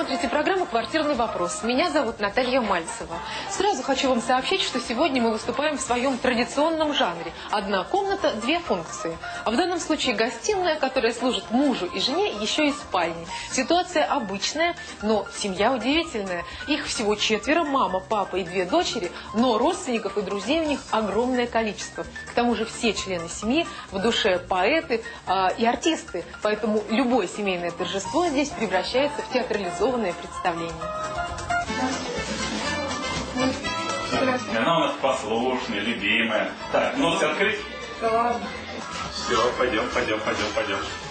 смотрите программу «Квартирный вопрос». Меня зовут Наталья Мальцева. Сразу хочу вам сообщить, что сегодня мы выступаем в своем традиционном жанре. Одна комната, две функции. А в данном случае гостиная, которая служит мужу и жене, еще и спальней. Ситуация обычная, но семья удивительная. Их всего 4, мама, папа и 2 дочери, но родственников и друзей у них огромное количество. К тому же все члены семьи в душе поэты и артисты. Поэтому любое семейное торжество здесь превращается в театрализованное представление. Она у нас послушная, любимая. Так, нос открыть? Да ладно. Все, пойдем.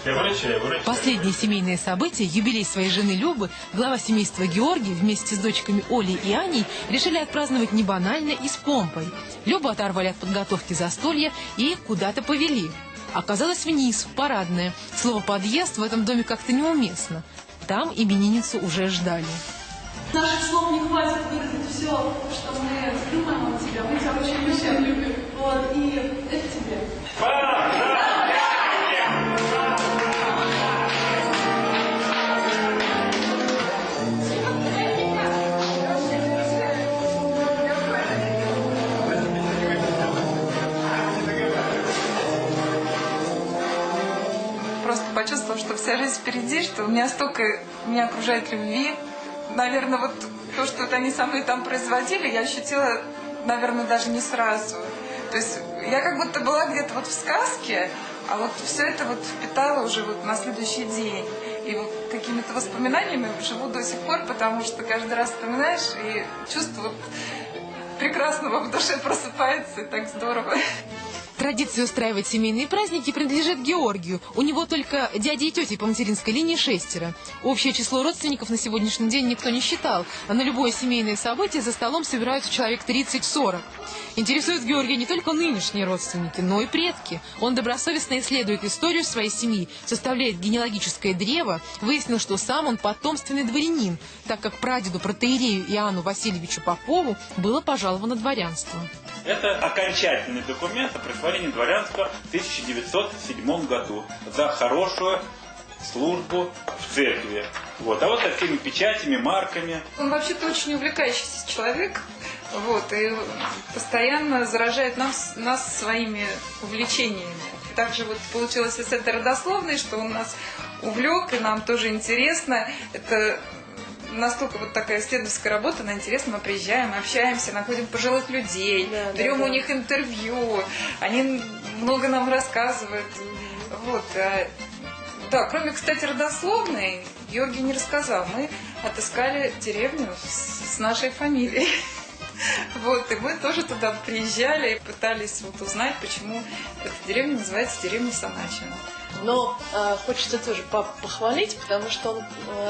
Я выручаю. Последнее семейное событие, юбилей своей жены Любы, глава семейства Георгий вместе с дочками Олей и Аней решили отпраздновать не банально и с помпой. Любу оторвали от подготовки застолья и куда-то повели. Оказалось, вниз, в парадное. Слово «подъезд» в этом доме как-то неуместно. Там именинницу уже ждали. Наших слов не хватит выразить все, что мы думаем о тебе. Мы тебя очень любим. Вот, и это тебе. Просто почувствовала, что вся жизнь впереди, что у меня столько меня окружает любви. Наверное, вот то, что вот они со мной там производили, я ощутила, наверное, даже не сразу. То есть я как будто была где-то вот в сказке, а вот все это вот впитала уже вот на следующий день. И вот какими-то воспоминаниями живу до сих пор, потому что каждый раз вспоминаешь, и чувство вот прекрасного в душе просыпается, и так здорово. Традиция устраивать семейные праздники принадлежит Георгию. У него только дяди и тети по материнской линии 6. Общее число родственников на сегодняшний день никто не считал, а на любое семейное событие за столом собираются человек 30-40. Интересуют Георгия не только нынешние родственники, но и предки. Он добросовестно исследует историю своей семьи, составляет генеалогическое древо, выяснил, что сам он потомственный дворянин, так как прадеду протоиерею Иоанну Васильевичу Попову было пожаловано дворянство. Это окончательный документ о присвоении дворянства в 1907 году за хорошую службу в церкви. Вот. А вот со всеми печатями, марками. Он вообще-то очень увлекающийся человек, вот, и постоянно заражает нас своими увлечениями. Также вот получилось и с этой родословной, что он нас увлек, и нам тоже интересно. Это настолько вот такая исследовательская работа, она интересна. Мы приезжаем, общаемся, находим пожилых людей, берем у них интервью, они много нам рассказывают. Вот. Да, кроме, кстати, родословной, Георгий не рассказал. Мы отыскали деревню с нашей фамилией. Вот, и мы тоже туда приезжали и пытались вот узнать, почему эта деревня называется деревня Саначина. Но хочется тоже похвалить, потому что он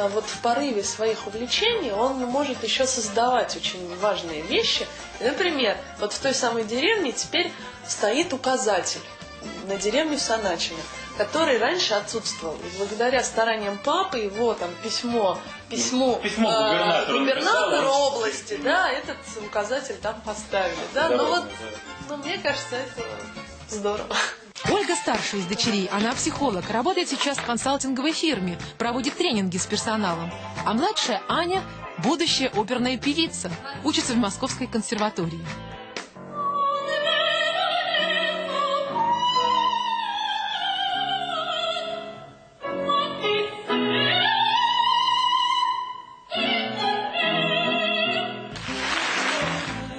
вот в порыве своих увлечений он может еще создавать очень важные вещи. Например, вот в той самой деревне теперь стоит указатель на деревню Саначина, который раньше отсутствовал. И благодаря стараниям папы его там письмо губернатору области, да, этот указатель там поставили. Да? Но мне кажется, это здорово. Ольга старшая из дочерей, она психолог, работает сейчас в консалтинговой фирме, проводит тренинги с персоналом. А младшая Аня – будущая оперная певица, учится в Московской консерватории.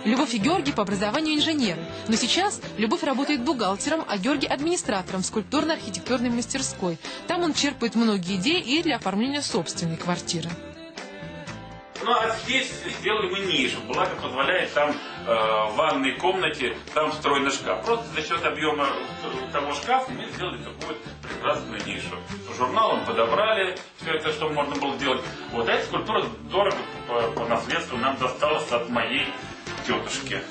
Любовь и Георгий по образованию инженеры. Но сейчас Любовь работает бухгалтером, а Георгий скульптурно-архитектурной скульптурно-архитектурной мастерской. Там он черпает многие идеи и для оформления собственной квартиры. Ну а здесь сделали мы нишу, благо позволяет там в ванной комнате, там встроенный шкаф. Просто за счет объема того шкафа мы сделали такую прекрасную нишу. По журналам подобрали все это, что можно было делать. Вот, а эта скульптура дорого по наследству нам досталась от моей тетушки.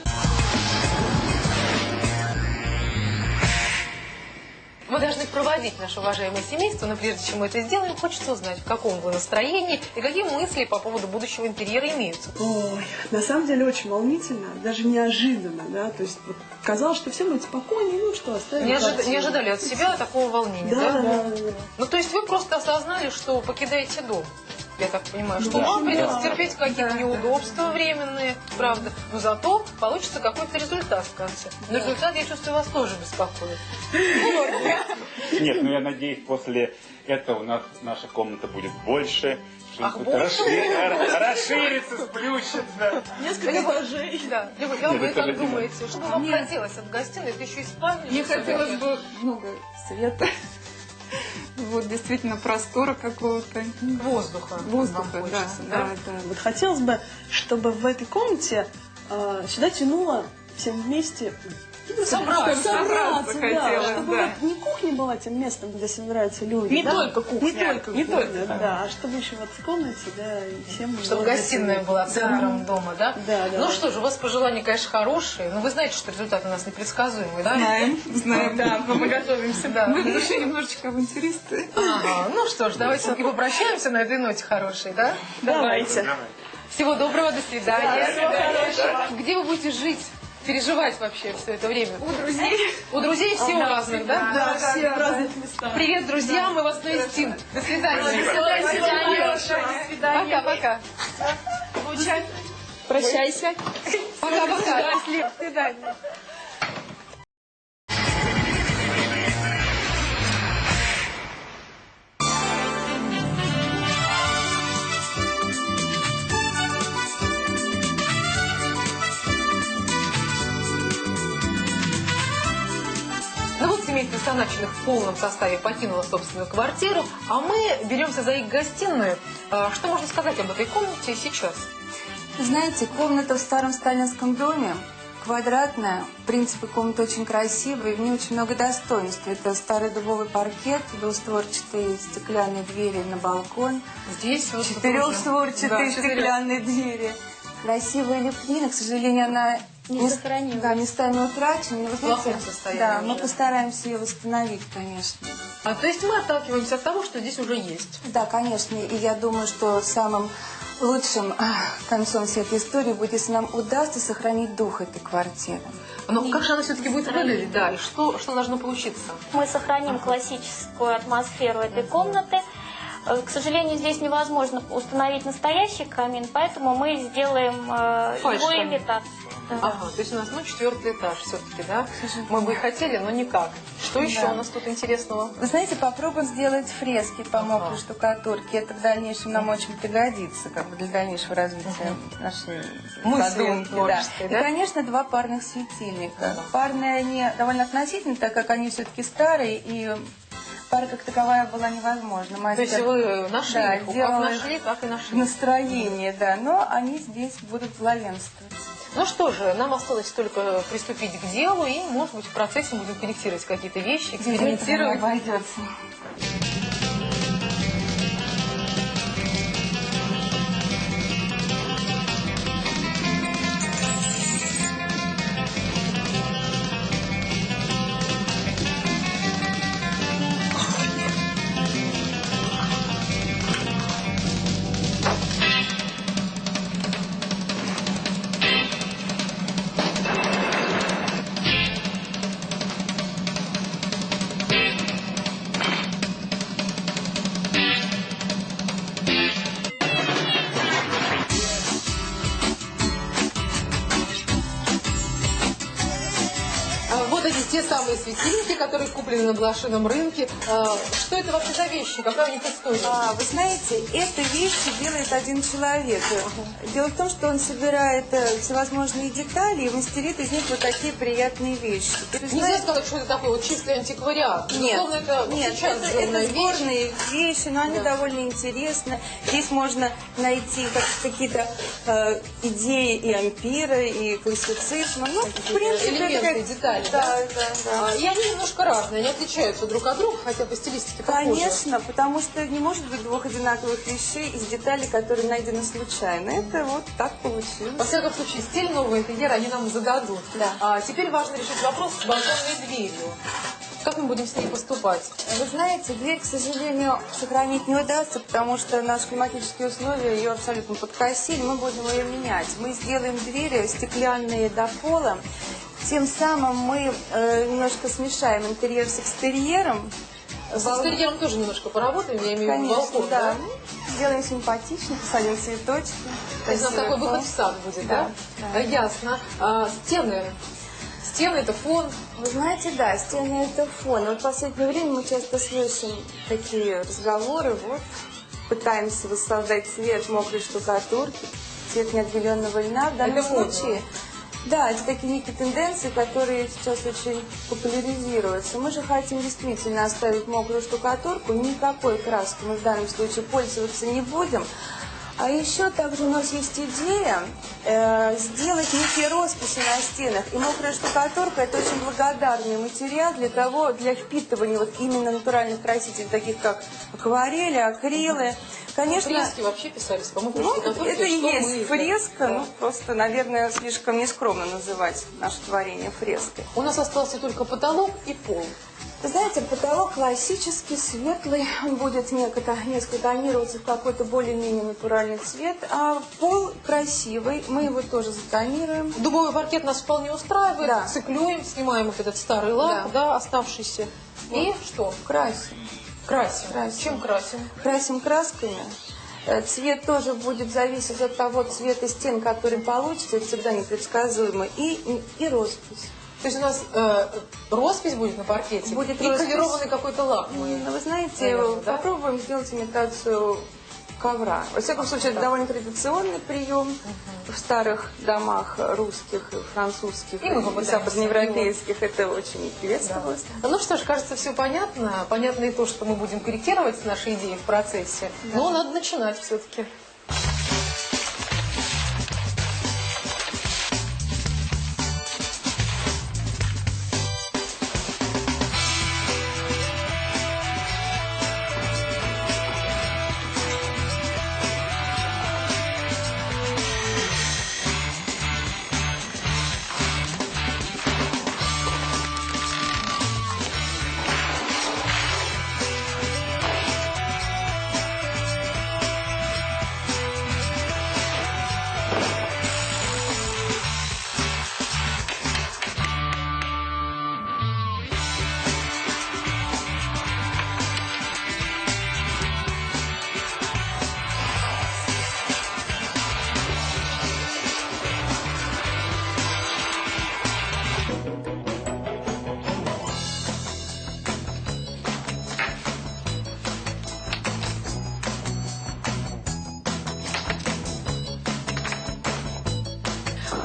Мы должны проводить наше уважаемое семейство, но прежде чем мы это сделаем, хочется узнать, в каком вы настроении и какие мысли по поводу будущего интерьера имеются. Ой, на самом деле очень волнительно, даже неожиданно, да, то есть вот, казалось, что все будет спокойнее, ну что, оставим. Не ожидали от себя такого волнения, да? Да. Ну, то есть вы просто осознали, что покидаете дом. я так понимаю, что Да. вам придется Да. терпеть какие-то неудобства временные, правда, но зато получится какой-то результат в конце. Но результат, я чувствую, вас тоже беспокоит. Нет, ну я надеюсь, после этого у нас наша комната будет больше. Ах, что-нибудь больше? расширится, сплющится. Несколько этажей. Да. Люба, вы это как же думаете, что вам Нет. хотелось от гостиной? Это еще и спальня. Мне всё хотелось таки. бы много света. Вот, действительно, простора какого-то. Воздуха. Воздуха, вам хочется, да. Вот хотелось бы, чтобы в этой комнате сюда тянуло всем вместе Собраться. Собраться да, хотелось, чтобы да. вот не кухня была тем местом, где собираются люди. Не да? только кухня. Не только, да, а чтобы еще вот в комнате, да, и всем Чтобы было гостиная весело. была центром дома, да? Да, да. Ну что же, у вас пожелания, конечно, хорошие, но вы знаете, что результат у нас непредсказуемый, да? Знаем. Да, мы готовимся, да. Мы в душе немножечко авантюристы. Ага, ну что ж, давайте и попрощаемся на этой ноте хорошей, да? Давайте. Всего доброго, до свидания. Где вы будете жить? Переживать вообще все это время? У друзей. У друзей все у разных, да? Да, все в разных местах. Привет, друзья, мы вас на инстинкт. До свидания. До свидания. Пока-пока. Прощайся. Пока-пока. До свидания. Ну вот семейство Саначиных в полном составе покинуло собственную квартиру, а мы беремся за их гостиную. Что можно сказать об этой комнате сейчас? Знаете, комната в старом сталинском доме, квадратная, в принципе, комната очень красивая, и в ней очень много достоинств. Это старый дубовый паркет, двустворчатые стеклянные двери на балкон, Здесь вот четырехстворчатые Да, стеклянные двери, красивая лепнина, к сожалению, она Не сохранилась. Да, местами утрачена. но вы В плохом знаете, состоянии да, мы уже. постараемся ее восстановить, конечно. А то есть мы отталкиваемся от того, что здесь уже есть. Да, конечно, и я думаю, что самым лучшим концом всей этой истории будет, если нам удастся сохранить дух этой квартиры. Но как же она все-таки будет выглядеть, да, и что должно получиться? Мы сохраним классическую атмосферу этой комнаты. К сожалению, здесь невозможно установить настоящий камин, поэтому мы сделаем его Фальш-камин. имитацию. Да. Ага, то есть у нас, 4-й этаж все-таки, да? Мы бы и хотели, но никак. Что еще Да. у нас тут интересного? Вы знаете, попробуем сделать фрески по мокрой штукатурке. Это в дальнейшем нам очень пригодится, как бы для дальнейшего развития нашей Мысли задумки. творческой, И, да? конечно, 2 парных светильника. Парные они довольно относительно, так как они все-таки старые, и пара как таковая была невозможна. То есть вы нашли Да, их, как делала их нашли, так и в нашли. настроении, да, но они здесь будут главенствовать. Ну что же, нам осталось только приступить к делу, и, может быть, в процессе будем корректировать какие-то вещи, экспериментировать. Обойдется. Вот эти те самые светильники, которые куплены на блошином рынке. Что это вообще за вещи? Какая у них история? Вы знаете, эту вещь делает один человек. Дело в том, что он собирает всевозможные детали и мастерит из них вот такие приятные вещи. Нельзя сказать, что это такой вот чистый антиквариат. Нет, Безусловно, это нет, сейчас это сделанная вещь. сборные вещи, но они Да. довольно интересны. Здесь можно найти какие-то идеи и ампира, и классицизма. Ну, в принципе, элементы, это детали, да? да. И они немножко разные, они отличаются друг от друга, хотя по стилистике похожи. Конечно, потому что не может быть 2 одинаковых вещей из деталей, которые найдены случайно. Это вот так Во получилось. всяком случае, стиль нового интерьера они нам зададут. Да. Теперь важно решить вопрос с балконной дверью. Как мы будем с ней поступать? Вы знаете, дверь, к сожалению, сохранить не удастся, потому что наши климатические условия ее абсолютно подкосили. Мы будем ее менять. Мы сделаем двери стеклянные до пола. Тем самым мы немножко смешаем интерьер с экстерьером. С экстерьером тоже немножко поработаем, я имею в виду Конечно, балкон, да. сделаем симпатично, посадим цветочки. То есть у нас красивый такой выход фон. в сад будет, да? Да. Ясно. Стены. Стены это фон. Вы знаете, да, стены это фон. Вот в последнее время мы часто слышим такие разговоры, вот, пытаемся воссоздать цвет мокрой штукатурки, цвет неотбеленного льна. В данном Это модно. случае, да, это такие некие тенденции, которые сейчас очень популяризируются. Мы же хотим действительно оставить мокрую штукатурку, никакой краской мы в данном случае пользоваться не будем. А еще также у нас есть идея сделать некие росписи на стенах. И мокрая штукатурка – это очень благодарный материал для впитывания вот именно натуральных красителей, таких как акварели, акрилы. Конечно, Фрески вообще писались по мокрой ну, штукатурке, это и что есть мы- фреска, Да. ну, просто, наверное, слишком нескромно называть наше творение фреской. У нас остался только потолок и пол. Вы знаете, потолок классический, светлый, он будет несколько тонироваться в какой-то более-менее натуральный цвет, а пол красивый, мы его тоже затонируем. Дубовый паркет нас вполне устраивает. Да. Циклюем, снимаем вот этот старый лак, да, оставшийся. И что? Красим. Красим. Красим. Чем красим? Красим красками. Цвет тоже будет зависеть от того цвета стен, который получится, это всегда непредсказуемо, и роспись. То есть у нас роспись будет на паркете Будет и роспись. колерованный какой-то лак. Мы... Ну, вы знаете, Наверное, да? попробуем сделать имитацию ковра. Во всяком случае, это довольно традиционный прием в старых домах русских, французских И мы и попытаемся западноевропейских. Это очень приветствовалось. Ну что ж, кажется, все понятно. Понятно и то, что мы будем корректировать наши идеи в процессе. Но надо начинать все-таки.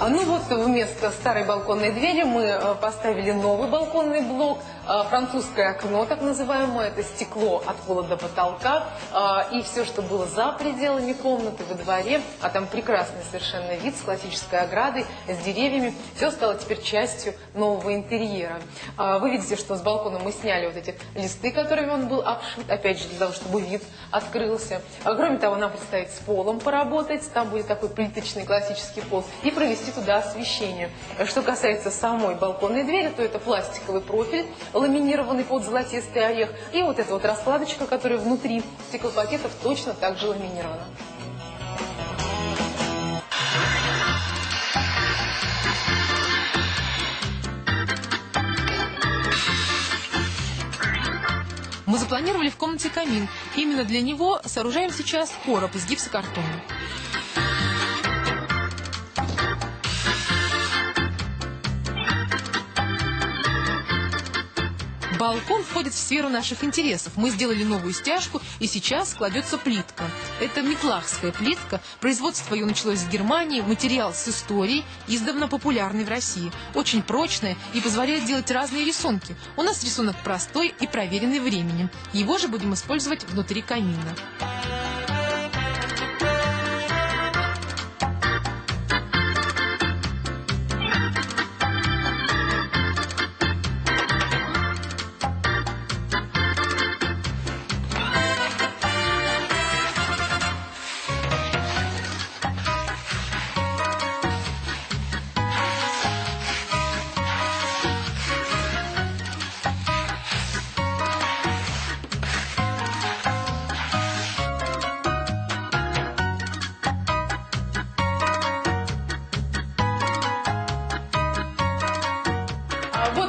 Ну вот вместо старой балконной двери мы поставили новый балконный блок, французское окно, так называемое, это стекло от пола до потолка, и все, что было за пределами комнаты, во дворе, а там прекрасный совершенно вид с классической оградой, с деревьями, все стало теперь частью нового интерьера. Вы видите, что с балкона мы сняли вот эти листы, которыми он был обшит, опять же, для того, чтобы вид открылся. Кроме того, нам предстоит с полом поработать, там будет такой плиточный классический пол, и провести туда освещение. Что касается самой балконной двери, то это пластиковый профиль, ламинированный под золотистый орех, и вот эта вот раскладочка, которая внутри стеклопакетов, точно так же ламинирована. Мы запланировали в комнате камин. Именно для него сооружаем сейчас короб из гипсокартона. Балкон входит в сферу наших интересов. Мы сделали новую стяжку, и сейчас кладется плитка. Это метлахская плитка. Производство ее началось в Германии. Материал с историей, издавна популярный в России. Очень прочная и позволяет делать разные рисунки. У нас рисунок простой и проверенный временем. Его же будем использовать внутри камина.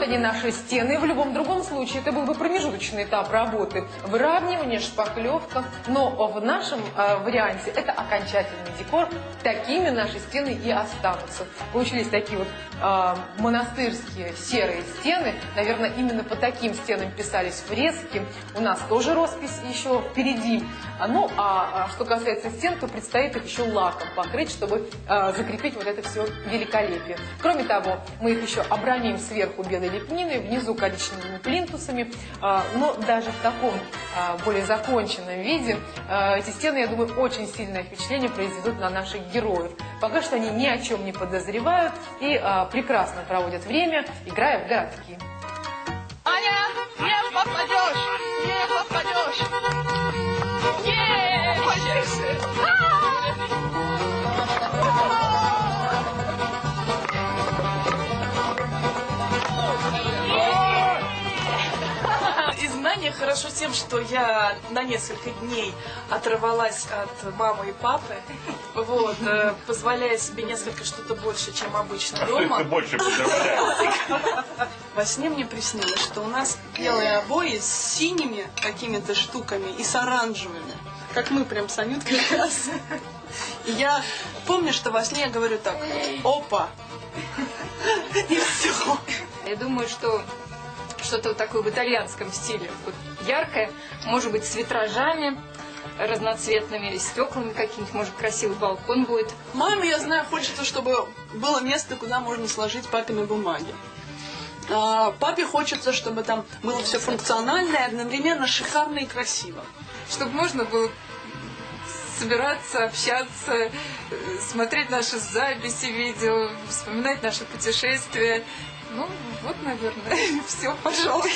они наши стены. В любом другом случае это был бы промежуточный этап работы. Выравнивание, шпаклевка. Но в нашем варианте это окончательный декор. Такими наши стены и останутся. Получились такие вот монастырские серые стены. Наверное, именно по таким стенам писались фрески. У нас тоже роспись еще впереди. Ну, а что касается стен, то предстоит их еще лаком покрыть, чтобы закрепить вот это все великолепие. Кроме того, мы их еще обрамим сверху белой лепниной, внизу коричневыми плинтусами. Но даже в таком более законченном виде эти стены, я думаю, очень сильное впечатление произведут на наших героев. Пока что они ни о чем не подозревают и прекрасно проводят время, играя в городки. Аня, не попадешь! Не попадешь! Изгнание хорошо тем, что я на несколько дней оторвалась от мамы и папы, вот, позволяя себе несколько что-то больше, чем обычно дома. Больше поздравляю. Во сне мне приснилось, что у нас белые обои с синими какими-то штуками и с оранжевыми. Как мы прям с Анюткой как раз. И я помню, что во сне я говорю так: опа! И все. Я думаю, что что-то вот такое в итальянском стиле. Вот яркое, может быть, с витражами разноцветными или стеклами какими-нибудь, может, красивый балкон будет. Маме, я знаю, хочется, чтобы было место, куда можно сложить папины бумаги. А папе хочется, чтобы там было все функционально, одновременно шикарно и красиво. Чтобы можно было собираться, общаться, смотреть наши записи видео, вспоминать наши путешествия. Ну, вот, наверное, все, пожалуй.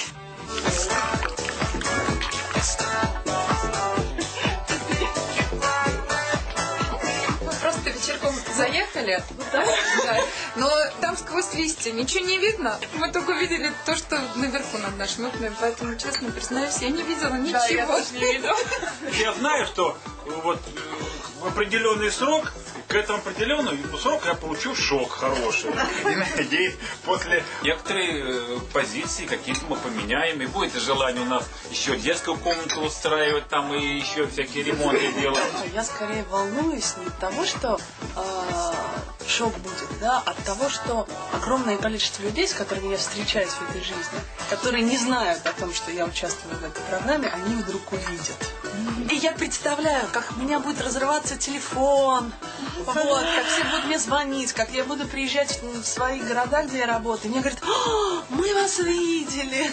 Мы просто вечерком заехали, да, но там сквозь листья ничего не видно. Мы только видели то, что наверху над нашими окнами, поэтому, честно признаюсь, я не видела ничего. Да, я тоже не видела. Я знаю, что вот в определенный срок, к этому определенному сроку я получу шок хороший. И надеюсь, после некоторой позиции какие-то мы поменяем. И будет желание у нас еще детскую комнату устраивать там и еще всякие ремонты делать. Я скорее волнуюсь не от того, что шок будет, да, от того, что огромное количество людей, с которыми я встречаюсь в этой жизни, которые не знают о том, что я участвую в этой программе, они вдруг увидят. И я представляю, как у меня будет разрываться телефон, вот, как все будут мне звонить, как я буду приезжать в свои города, где я работаю. И мне говорят: мы вас видели.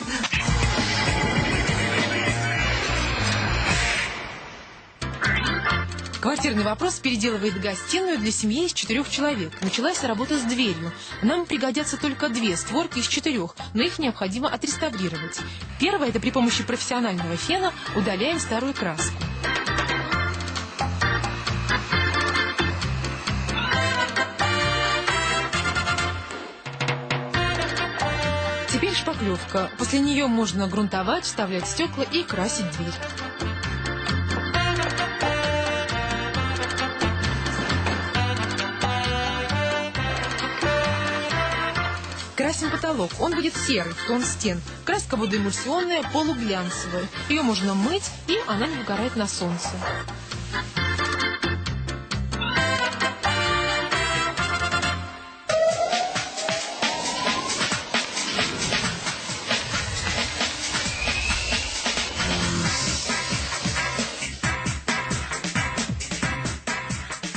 Квартирный вопрос переделывает гостиную для семьи из 4 человек. Началась работа с дверью. Нам пригодятся только 2 створки из 4, но их необходимо отреставрировать. Первое – это при помощи профессионального фена удаляем старую краску. Теперь шпаклевка. После нее можно грунтовать, вставлять стекла и красить дверь. Красим потолок. Он будет серый, в тон стен. Краска водоэмульсионная, полуглянцевая. Ее можно мыть, и она не выгорает на солнце.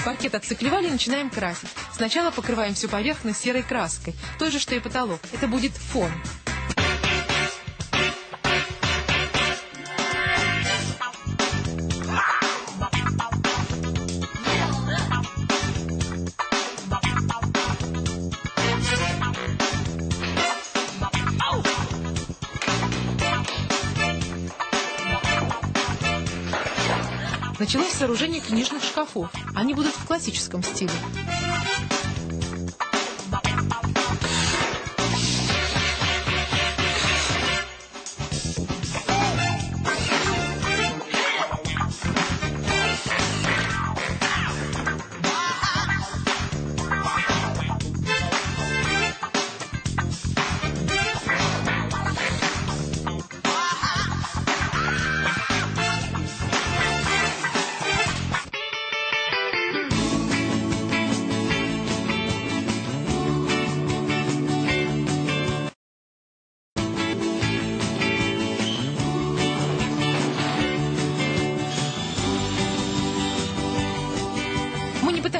Паркет отциклевали и начинаем красить. Сначала покрываем всю поверхность серой краской, той же, что и потолок. Это будет фон. Началось сооружение книжных шкафов. Они будут в классическом стиле.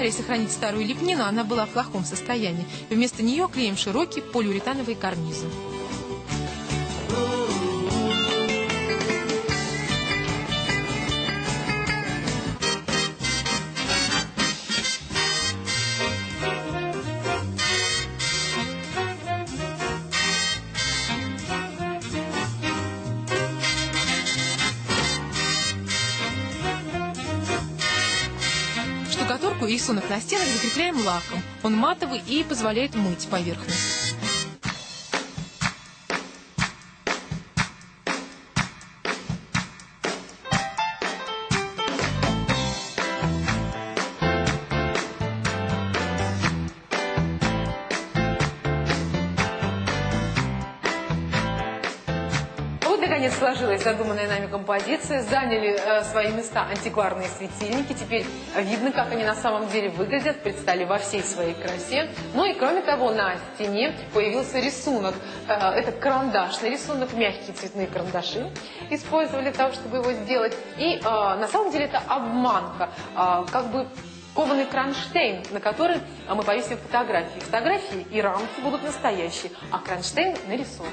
Стараясь сохранить старую лепнину, она была в плохом состоянии. Вместо нее клеим широкие полиуретановые карнизы. Штукатурку и рисунок на стенах закрепляем лаком. Он матовый и позволяет мыть поверхность. Вот, наконец, сложилась задуманная нами композиция, заняли свои места антикварные светильники, теперь видно, как они на самом деле выглядят, предстали во всей своей красе. Ну и, кроме того, на стене появился рисунок. Это карандашный рисунок, мягкие цветные карандаши использовали для того, чтобы его сделать. И на самом деле это обманка, как бы кованый кронштейн, на который мы повесим фотографии. Фотографии и рамки будут настоящие, а кронштейн нарисован.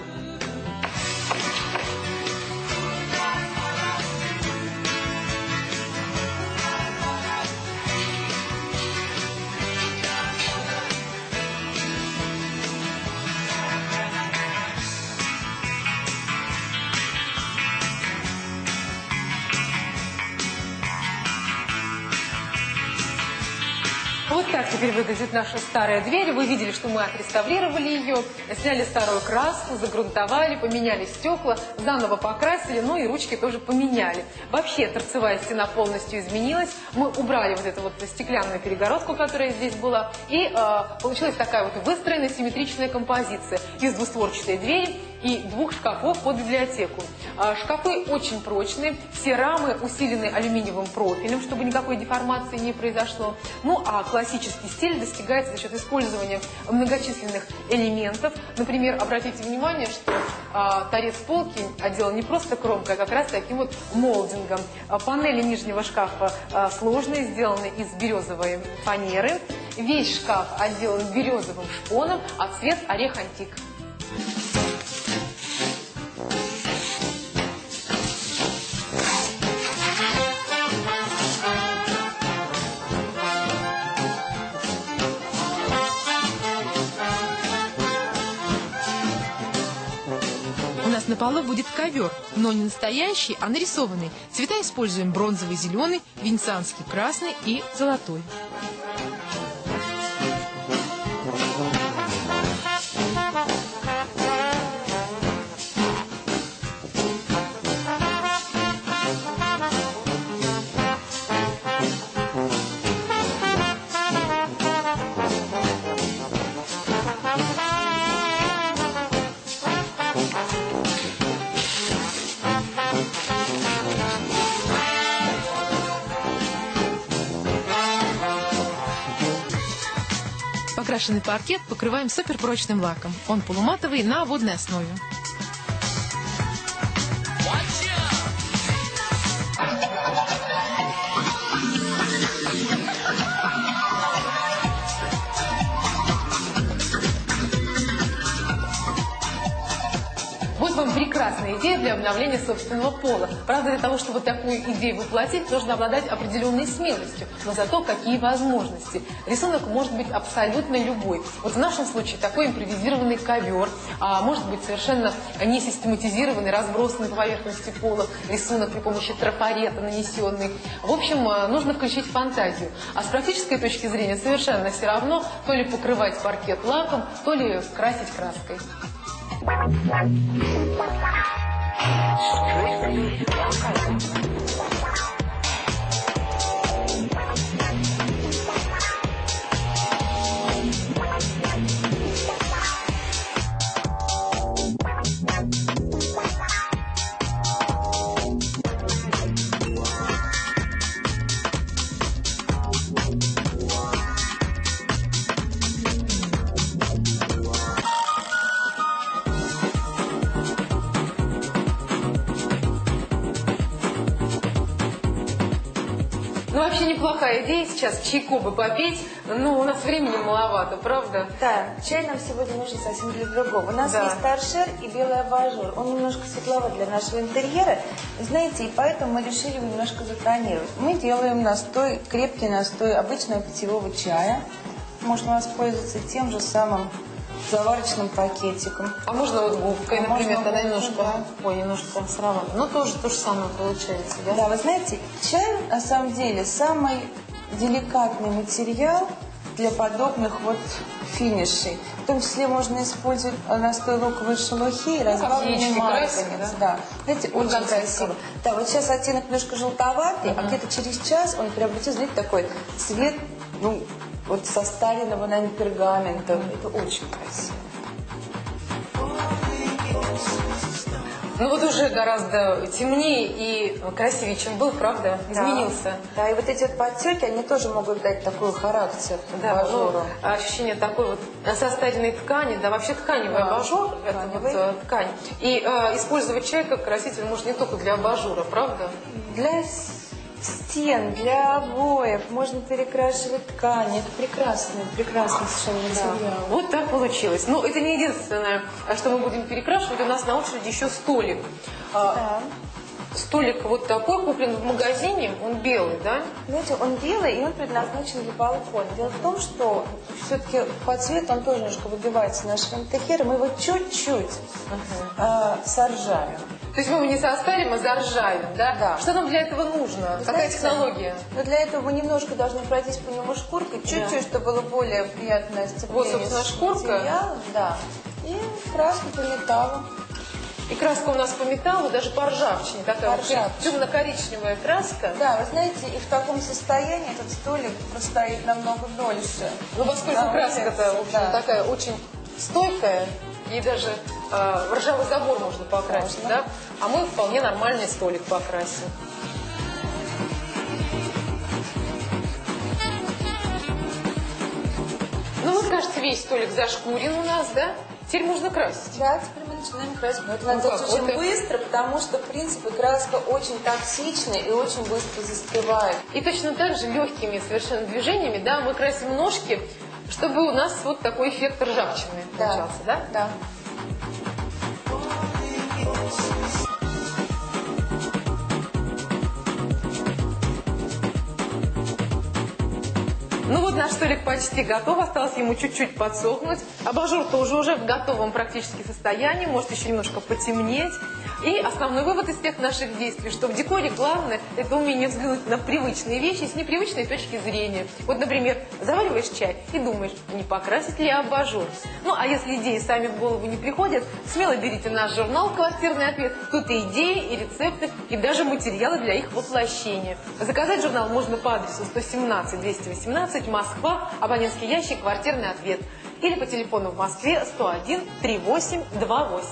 Вот так теперь выглядит наша старая дверь. Вы видели, что мы отреставрировали ее, сняли старую краску, загрунтовали, поменяли стекла, заново покрасили, ну и ручки тоже поменяли. Вообще торцевая стена полностью изменилась. Мы убрали вот эту вот стеклянную перегородку, которая здесь была, и получилась такая вот выстроенная симметричная композиция из двустворчатой двери и двух шкафов под библиотеку. Шкафы очень прочные, все рамы усилены алюминиевым профилем, чтобы никакой деформации не произошло. Ну а классический стиль достигается за счет использования многочисленных элементов. Например, обратите внимание, что торец полки отделан не просто кромкой, а как раз таким вот молдингом. Панели нижнего шкафа сложные, сделаны из березовой фанеры. Весь шкаф отделан березовым шпоном, а цвет орех антик. У нас на полу будет ковер, но не настоящий, а нарисованный. Цвета используем бронзовый зеленый, венецианский красный и золотой. Покрашенный паркет покрываем суперпрочным лаком. Он полуматовый на водной основе. Вот вам прекрасная идея для обновления собственного пола. Правда, для того, чтобы такую идею воплотить, нужно обладать определенной смелостью. Но зато какие возможности. Рисунок может быть абсолютно любой. Вот в нашем случае такой импровизированный ковер, а может быть совершенно не систематизированный, разбросанный по поверхности пола рисунок при помощи трафарета нанесенный. В общем, нужно включить фантазию. А с практической точки зрения совершенно все равно, то ли покрывать паркет лаком, то ли красить краской. вообще неплохая идея сейчас чайку бы попить, но у нас времени маловато, правда? Да, чай нам сегодня нужен совсем для другого. У нас Да. есть торшер и белый абажур. Он немножко светловат для нашего интерьера. Знаете, и поэтому мы решили его немножко затонировать. Мы делаем настой, крепкий настой обычного питьевого чая. Можно воспользоваться тем же самым заварочным пакетиком. А можно вот губкой, А например, можно тогда губкой, немножко, да. ой, немножко сыровато. Ну, тоже то же самое получается, да? Да, вы знаете, чай на самом деле самый деликатный материал для подобных вот финишей. В том числе можно использовать настой луковой шелухи и разбавленный яички красить, марганец. Да. Знаете, очень Марганцовый. красиво. Да, вот сейчас оттенок немножко желтоватый, а где-то через час он приобретет, знаете, такой цвет, ну, вот состаренного, наверное, пергамента. Это очень красиво. Ну вот уже гораздо темнее и красивее, чем был, правда? Изменился. Да, и вот эти вот подтеки, они тоже могут дать такой характер Да, абажуру. ну, ощущение такой вот состаренной ткани, да, вообще тканевый Да, абажур, это тканевый. вот ткань. И использовать чай как краситель можно не только для абажура, правда? Для стен, для обоев можно перекрашивать ткани. Это прекрасный совершенно материал. Вот так получилось. Но это не единственное, что мы будем перекрашивать. У нас на очереди еще столик. Да. Столик вот такой, куплен в магазине, он белый, да? Знаете, он белый, и он предназначен для балкона. Дело в том, что все-таки по цвету он тоже немножко выбивается из нашего интерьера. Мы его чуть-чуть соржаем. То есть мы его не состарим, а заржавим, да? Да. Что нам для этого нужно? Вы Какая знаете, технология? Но для этого мы немножко должны пройтись по нему шкуркой, чуть-чуть, чтобы было более приятное сцепление. Вот, собственно, с шкурка. материалом, да. И краску по металлу. И краска у нас по металлу, даже по ржавчине, такая По вот ржавчине. темно-коричневая краска. Да, вы знаете, и в таком состоянии этот столик простоит намного дольше. Ну, поскольку Да, краска-то, в общем, да. такая очень стойкая, и даже ржавый забор можно покрасить, Можно. да? А мы вполне нормальный столик покрасим. Ну, вот, кажется, весь столик зашкурен у нас, да? Теперь можно красить. Да, теперь мы начинаем красить. Но это Ну надо делать как, очень вот это- быстро, потому что, в принципе, краска очень токсичная и очень быстро застывает. И точно так же легкими совершенно движениями, да, мы красим ножки, чтобы у нас вот такой эффект ржавчины получался, да? Да. Ну вот наш столик почти готов, осталось ему чуть-чуть подсохнуть. Абажур тоже уже в готовом практически состоянии, может еще немножко потемнеть. И основной вывод из всех наших действий, что в декоре главное – это умение взглянуть на привычные вещи с непривычной точки зрения. Вот, например, завариваешь чай и думаешь, не покрасить ли абажур? Ну, а если идеи сами в голову не приходят, смело берите наш журнал «Квартирный ответ». Тут и идеи, и рецепты, и даже материалы для их воплощения. Заказать журнал можно по адресу 117-218, Москва, абонентский ящик «Квартирный ответ». Или по телефону в Москве 101 38 28.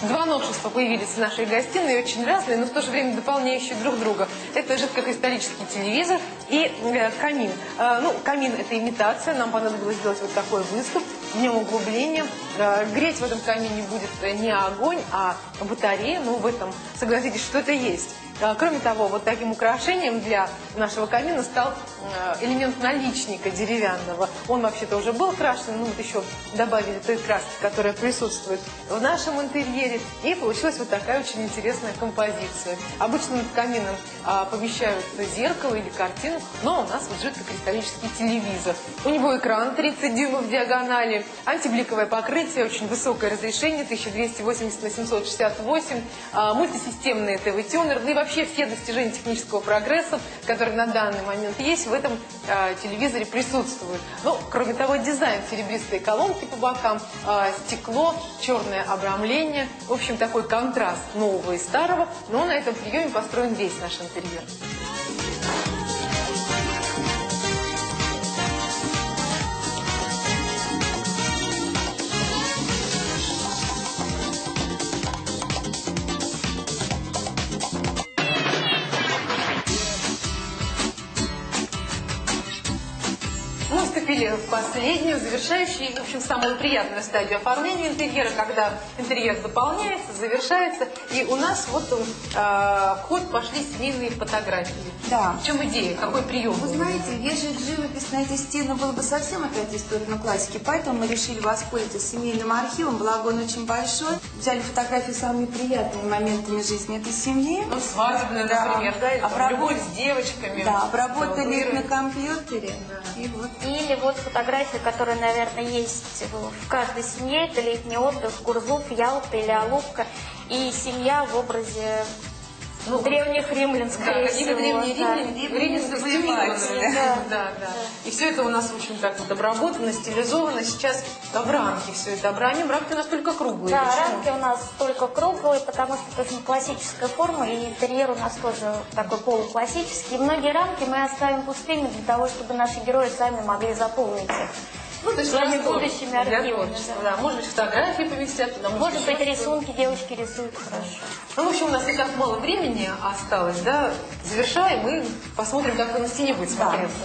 Два новшества появились в нашей гостиной, очень разные, но в то же время дополняющие друг друга. Это жидкокристаллический телевизор и камин. Ну, камин – это имитация, нам понадобилось сделать вот такой выступ, в нем углубление. Греть в этом камине будет не огонь, а батарея, ну, в этом, согласитесь, что-то есть. Кроме того, вот таким украшением для нашего камина стал элемент наличника деревянного. Он вообще-то уже был крашен, ну вот еще добавили той краски, которая присутствует в нашем интерьере. И получилась вот такая очень интересная композиция. Обычно над камином помещают зеркало или картину, но у нас вот жидкокристаллический телевизор. У него экран 30 дюймов в диагонали, антибликовое покрытие, очень высокое разрешение, 1280 на 768, мультисистемный ТВ-тюнер, ну и вообще все достижения технического прогресса, которые на данный момент есть, в этом телевизоре присутствуют. Ну, кроме того, дизайн, серебристые колонки по бокам, стекло, черное обрамление, в общем, такой контраст нового и старого, но на этом приеме построен весь наш интерьер. вступили в последнюю, завершающую, в общем, самую приятную стадию оформления интерьера, когда интерьер дополняется, завершается, и у нас вот он, в ход пошли семейные фотографии. Да. В чем идея? Какой прием? Вы знаете, вешать живопись на эти стены было бы совсем опять из стороны классики, поэтому мы решили воспользоваться семейным архивом, благо он очень большой. Взяли фотографии с самыми приятными моментами жизни этой семьи. Ну, свадебная, например, да, или там любовь с девочками. Да, обработали их на Целуированные. компьютере. И вот. Или вот фотография, которая, наверное, есть в каждой семье. Это летний отдых, Гурзуф, Ялта или Алупка. И семья в образе древних римлян, скорее Да, всего. древние да. римляне завоеватели. Да. И все это у нас очень так вот обработано, стилизовано. Сейчас в рамке все это обраним. Рамки у нас только круглые. Да, Почему? рамки у нас только круглые, потому что это очень классическая форма, и интерьер у нас тоже такой полуклассический. И многие рамки мы оставим пустыми для того, чтобы наши герои сами могли заполнить их. Ну, то есть своими простор будущими для архивами, творчества, да. да. Может быть, фотографии поместят туда. Может быть, еще рисунки девочки рисуют хорошо. Ну, в общем, у нас не так мало времени осталось, да. Завершаем и посмотрим, как вы на стене будет смотреться.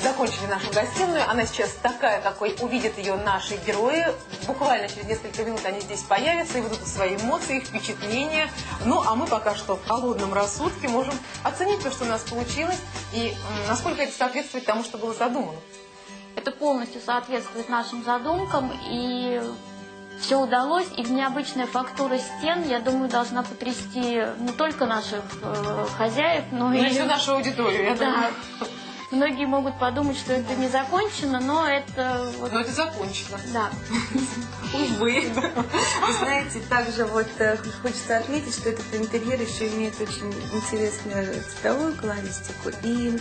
Закончили нашу гостиную. Она сейчас такая, какой увидят ее наши герои. Буквально через несколько минут они здесь появятся и выдадут свои эмоции, впечатления. Ну, а мы пока что в холодном рассудке можем оценить то, что у нас получилось, и насколько это соответствует тому, что было задумано. Это полностью соответствует нашим задумкам, и все удалось, и необычная фактура стен, я думаю, должна потрясти не только наших хозяев, но и всю нашу аудиторию, я думаю. Многие могут подумать, что это не закончено, но это... Но это закончено. Да. Увы. Вы знаете, также вот хочется отметить, что этот интерьер еще имеет очень интересную цветовую колористику. И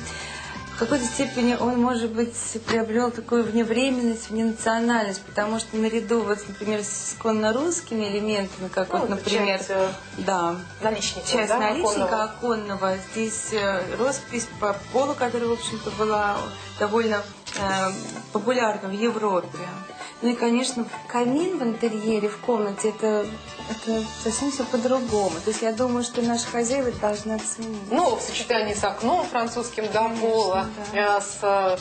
в какой-то степени он, может быть, приобрел такую вневременность, вненациональность, потому что наряду, вот, например, с конно-русскими элементами, как вот, например, наличника, часть наличника оконного, здесь роспись по полу, которая, в общем-то, была довольно популярна в Европе. Ну и, конечно, камин в интерьере, в комнате, это совсем все по-другому. То есть я думаю, что наши хозяева должны оценить. Ну, в сочетании с окном французским до пола, с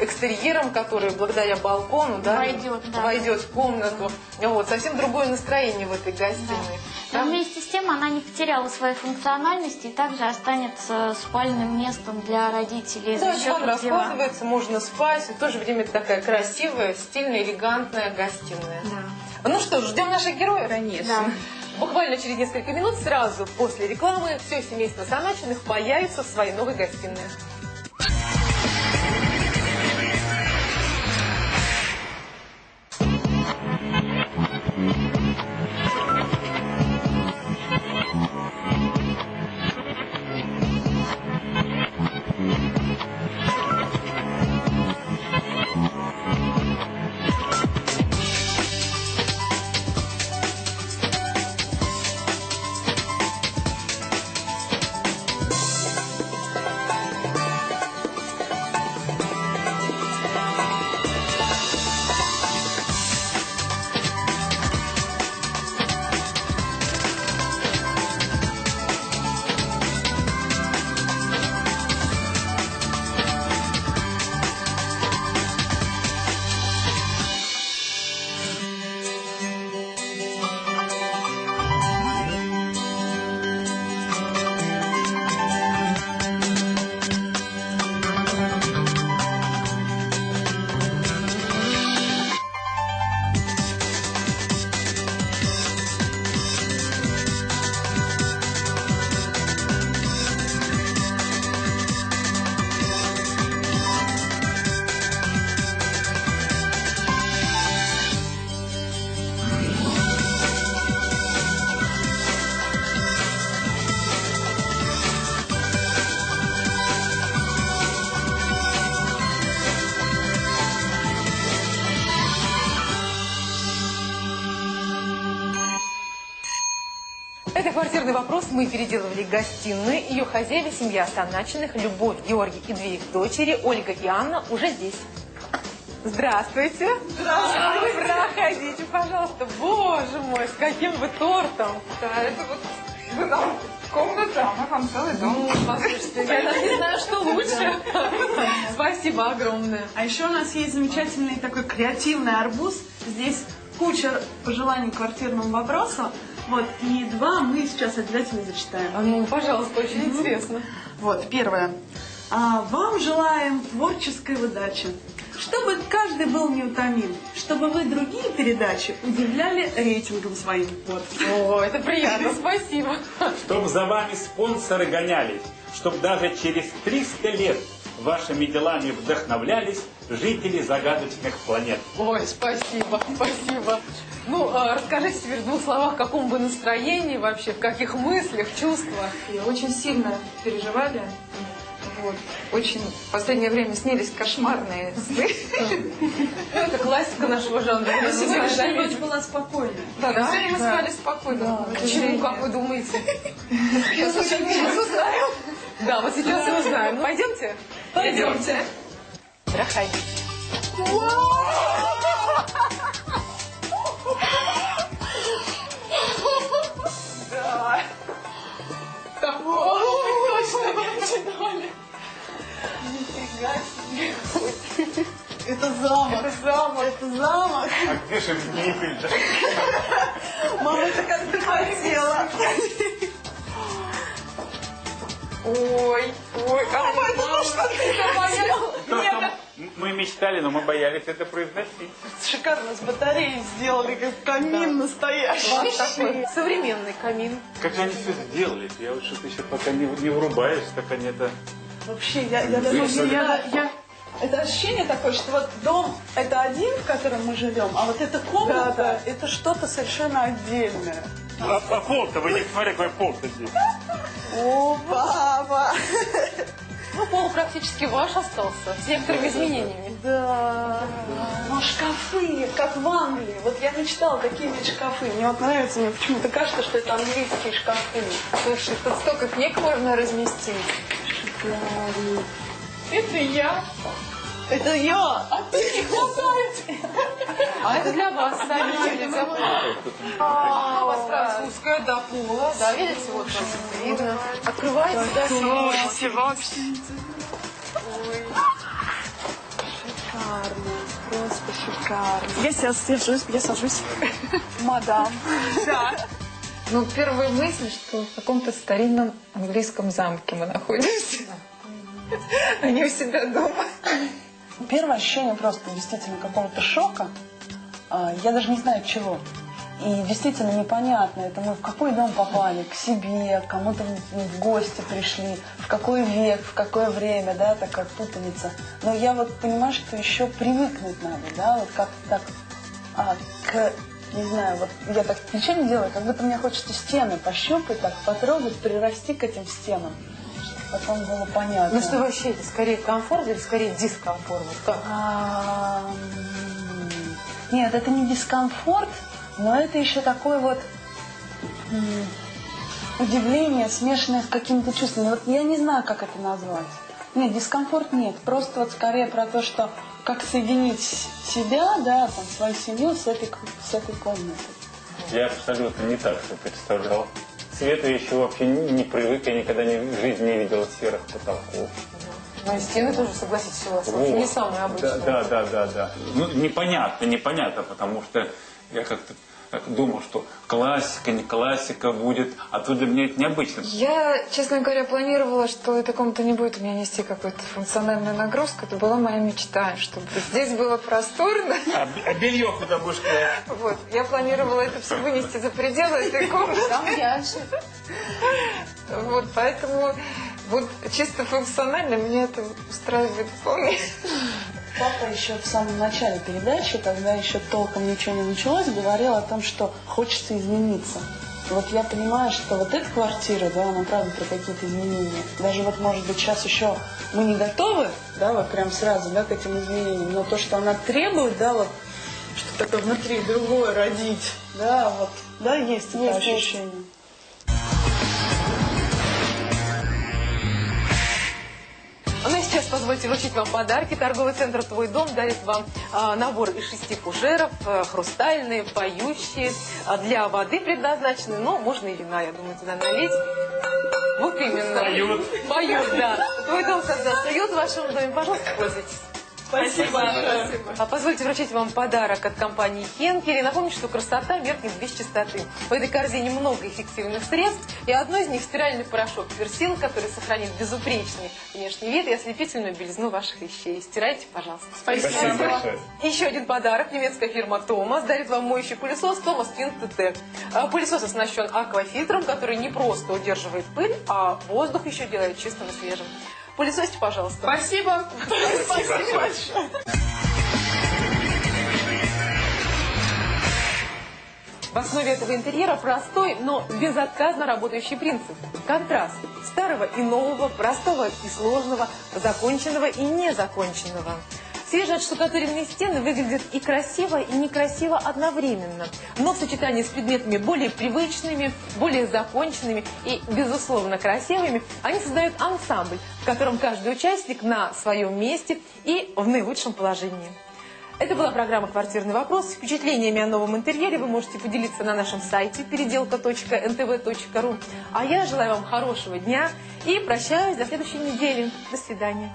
экстерьером, который благодаря балкону войдет в комнату. Вот, совсем другое настроение в этой гостиной. Но вместе с тем она не потеряла своей функциональности и также останется спальным местом для родителей. Да, диван раскладывается, можно спать. В то же время это такая красивая, стильная, элегантная гостиная. Да. Ну что ж, ждем наших героев. Конечно. Буквально через несколько минут, сразу после рекламы, все семейство Саначиных появится в своей новой гостиной. Это квартирный вопрос. Мы переделывали гостиную. Ее хозяева, семья Саначиных, Любовь, Георгий и две их дочери, Ольга и Анна, уже здесь. Здравствуйте. Здравствуйте. Проходите, пожалуйста. Боже мой, с каким вы тортом. Да, это вот вы нам комната, а мы вам целый дом. Послушайте, я даже не знаю, что лучше. Спасибо огромное. А еще у нас есть замечательный такой креативный арбуз. Здесь куча пожеланий к квартирному вопросу. Вот, и два мы сейчас обязательно зачитаем. Ну, пожалуйста, очень интересно. Вот, первое. Вам желаем творческой удачи. Чтобы каждый был неутомим. Чтобы вы другие передачи удивляли рейтингом своим. Вот. О, это приятно, спасибо. Чтобы за вами спонсоры гонялись, чтобы даже через 300 лет вашими делами вдохновлялись жители загадочных планет. Ой, спасибо, спасибо. Ну, расскажите теперь в двух словах, в каком вы настроении вообще, в каких мыслях, чувствах? И очень сильно переживали. Вот. Очень в последнее время снились кошмарные сны. Это классика нашего жанра. Сегодня ночь была спокойная. Да, сегодня мы спали спокойно. Почему, как вы думаете? Сейчас узнаем. Да, вот сейчас и узнаем. Ну, пойдемте? Пойдемте. Проходите. Да. Так, точно начинали. Нифига себе. Это замок. Это замок. Это замок. А где же мебель? Мама, это как ты хотела. Ой, ой, Мама, это то, что ты хотела. Просто мы мечтали, но мы боялись это произносить. Шикарно с батареей сделали, как камин настоящий. Вот такой современный камин. Как же они все сделали? Я вот что-то еще пока не врубаюсь, как они это... Вообще, я даже... Это ощущение такое, что вот дом – это один, в котором мы живем, а вот эта комната – это что-то совершенно отдельное. А пол-то, вы не смотрите, какой пол-то здесь. О, папа! Ну, пол практически ваш остался, с некоторыми изменениями. Да. Но шкафы, как в Англии. Вот я мечтала такие ведь шкафы. Мне вот нравится, мне почему-то кажется, что это английские шкафы. слушай, тут столько книг можно разместить. Шикарно. Это я. Это я! А ты не хватает! А это для вас, сами видите. У вас французская до пола. Да, видите, вот там видно. Открывается, да, Вообще. Ой. Шикарно. Просто шикарно. Я сейчас я сажусь. Мадам. Да. Ну, первая мысль, что в каком-то старинном английском замке мы находимся. А не у себя дома. Первое ощущение просто действительно какого-то шока. Я даже не знаю чего. И действительно непонятно, это мы в какой дом попали, к себе, к кому-то в гости пришли, в какой век, в какое время, да, такая путаница. Но я вот понимаю, что еще привыкнуть надо, да, вот как-то так, не знаю, вот я так ничего не делаю, как будто мне хочется стены пощупать, так потрогать, прирасти к этим стенам, чтобы потом было понятно. Ну что вообще, это скорее комфорт или скорее дискомфорт? Вот как? Нет, это не дискомфорт, но это еще такое вот удивление, смешанное с какими-то чувствами. Вот я не знаю, как это назвать. Нет, дискомфорт нет. Просто вот скорее про то, что как соединить себя, да, там, свою семью с этой комнатой. Я абсолютно не так себе представлял. Цвета еще вообще не привык, я никогда в жизни не видел серых потолков. Ну и стены тоже, согласитесь, у вас вообще не самые обычные. Да. Ну, непонятно, потому что я как-то так думал, что классика, не классика будет, а тут для меня это необычно. Я, честно говоря, планировала, что эта комната не будет у меня нести какую-то функциональную нагрузку. Это была моя мечта, чтобы здесь было просторно. А белье куда будешь класть? Вот, я планировала это все вынести за пределы этой комнаты. Там дальше. Вот, поэтому вот чисто функционально меня это устраивает вполне. Папа еще в самом начале передачи, когда еще толком ничего не началось, говорил о том, что хочется измениться. Вот я понимаю, что вот эта квартира, да, она правда про какие-то изменения. Даже вот, может быть, сейчас еще мы не готовы, да, вот прям сразу, да, к этим изменениям, но то, что она требует, да, вот, что такое внутри другое родить, да, вот, да, есть это ощущение. Ну и сейчас позвольте вручить вам подарки. Торговый центр «Твой дом» дарит вам набор из 6 фужеров, хрустальные, поющие, для воды предназначены, но можно и вина, я думаю, туда налить. Вот именно. Поют, да. «Твой дом» создаст уют в вашем доме. Пожалуйста, пользуйтесь. Спасибо. Позвольте вручить вам подарок от компании Хенкели. Напомню, что красота меркнет без чистоты. В этой корзине много эффективных средств, и одно из них стиральный порошок Персил, который сохранит безупречный внешний вид и ослепительную белизну ваших вещей. Стирайте, пожалуйста. Спасибо большое. Еще один подарок. Немецкая фирма Томас дарит вам моющий пылесос Томас Твин-ТТ. Пылесос оснащен аквафильтром, который не просто удерживает пыль, а воздух еще делает чистым и свежим. Пылесосьте, пожалуйста. Спасибо. Спасибо большое. В основе этого интерьера простой, но безотказно работающий принцип – контраст старого и нового, простого и сложного, законченного и незаконченного. Свежие отштукатуренные стены выглядят и красиво, и некрасиво одновременно, но в сочетании с предметами более привычными, более законченными и, безусловно, красивыми, они создают ансамбль, в котором каждый участник на своем месте и в наилучшем положении. Это была программа «Квартирный вопрос». Впечатлениями о новом интерьере вы можете поделиться на нашем сайте переделка.ntv.ru. А я желаю вам хорошего дня и прощаюсь до следующей недели. До свидания.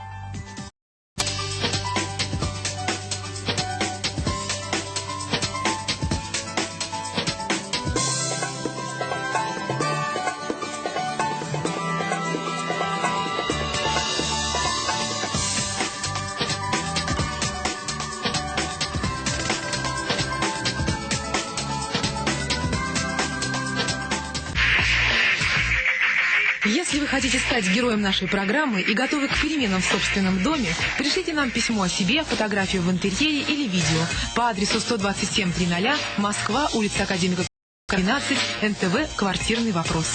Если вы хотите стать героем нашей программы и готовы к переменам в собственном доме, пришлите нам письмо о себе, фотографию в интерьере или видео по адресу 127 00, Москва, улица Академика 13, НТВ «Квартирный вопрос».